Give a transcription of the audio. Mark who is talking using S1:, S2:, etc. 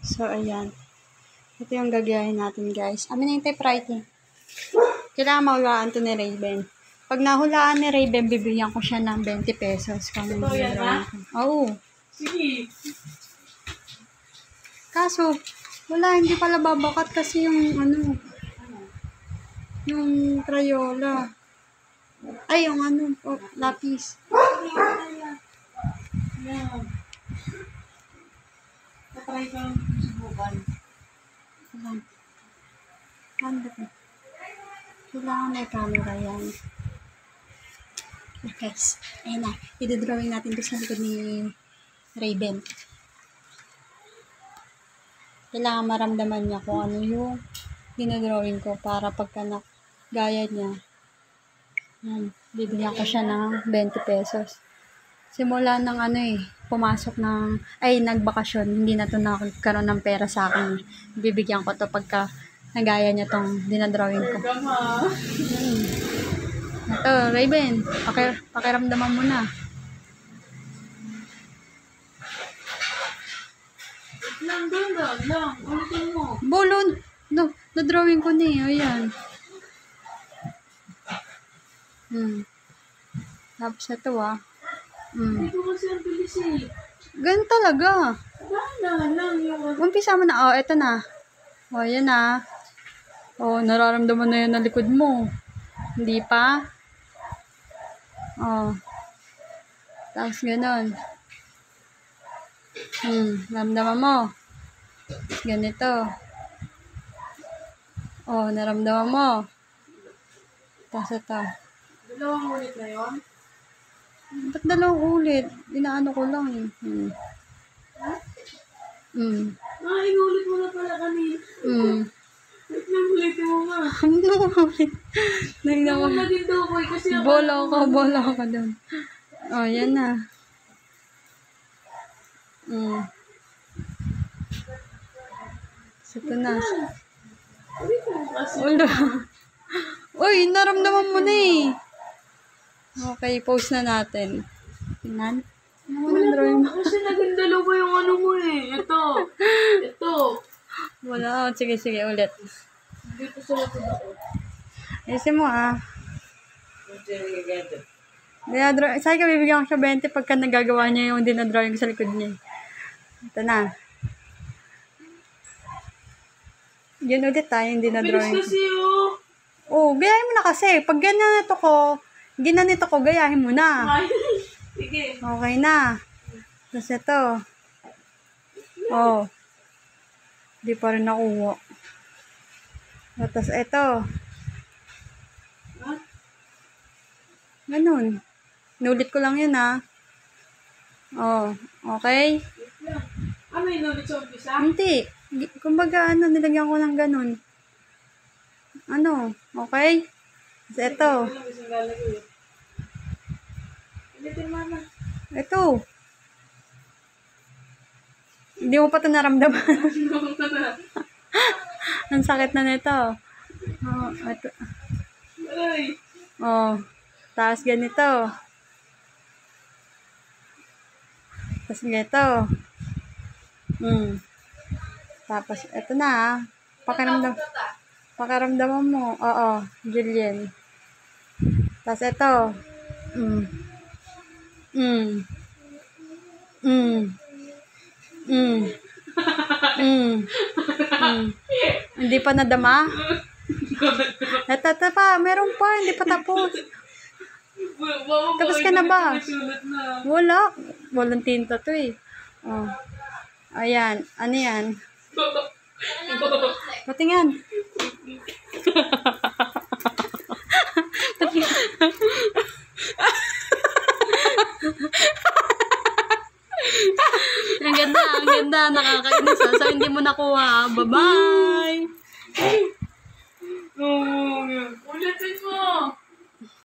S1: So, ayan. Ito yung gagayahin natin, guys. Amin na yung typewriting. Kailangan mahulaan to ni Raven. Pag nahulaan ni Raven, bibigyan ko siya ng 20 pesos.
S2: Ito yan, ha?
S1: Oo.
S2: Sige.
S1: Kaso, wala, hindi pala babakat kasi yung, yung Crayola. Ay, yung lapis.
S2: Yan. Tatry ko yung subukan.
S1: Ayan. Kailangan may camera yan. Okay, guys. Ayan na. I-drawing natin doon sa likod ni Raven. Kailangan maramdaman niya kung ano yung dinadrawing ko para pagka gaya niya. Yan. Bibigyan ko siya ng 20 pesos. Simula ng pumasok ng, nagbakasyon, hindi na to nagkaroon ng pera sa akin. Bibigyan ko to pagka nagaya niya tong dinadrawing ko. Ito, Raven, pakiramdaman mo na.
S2: Lang. Ulitin mo.
S1: Bulon! Na-drawing ko na eh. Ayan. Tapos ito
S2: Hindi ko kasi ang bilis eh.
S1: Ganun talaga.
S2: Lang yung...
S1: Umpisa mo na. Ito na. Ayan na. Nararamdaman na yan na likod mo. Hindi pa. Tapos ganun. Naramdaman mo. Ganito. Naramdaman mo. Tapos ito.
S2: Dalawang ulit na yun?
S1: Ba't dalawang ulit? Inaano ko lang eh.
S2: Inulit mo na pala kanina. Wait lang, ulitin mo nga.
S1: Ano ulit?
S2: Ako na din daw boy kasi ako...
S1: Bola ka doon. Yan na. Ito na.
S2: Ulitin mo kasi.
S1: Wala. Uy, naramdaman mo na eh. Okay, post na natin. Tingnan. Drawing mo?
S2: Kasi naging dalawa yung ano mo eh. Ito.
S1: Wala. Sige, ulit.
S2: Dito sa lapod ako.
S1: Ayusin mo Sabi ka, bibigyan ko siya 20 pagka nagagawa niya yung dinadrawing sa likod niya. Ito na. Yun ulit yung dinadrawing.
S2: Bilis kasi
S1: gayahin mo na kasi. Pag ginanito ko, gayahin mo na.
S2: Sige.
S1: Okay na. Tapos ito. Di pa rin nakuha. Tapos ito. Ganun. Inulit ko lang yun okay?
S2: May inulit sa umpisa?
S1: Hindi. Kumbaga nilagyan ko ng ganun. Okay? Tapos ito.
S2: Ulitin mo na.
S1: Ito. Hindi mo pa ito naramdaman. Ang sakit na nito. Ito.
S2: Ay.
S1: Tapos ganito. Tapos ganito. Tapos ito na Pakiramdaman mo. Julian. Tapos ito. Hindi pa nadama? Ito pa. Meron pa. Hindi pa tapos. Tapos ka na ba? Wala. Walang tinta to eh. Ayan. Ano yan? Patingin. Ang ganda. Nakakainis So, hindi mo nakuha. Bye-bye!
S2: Ulitin mo!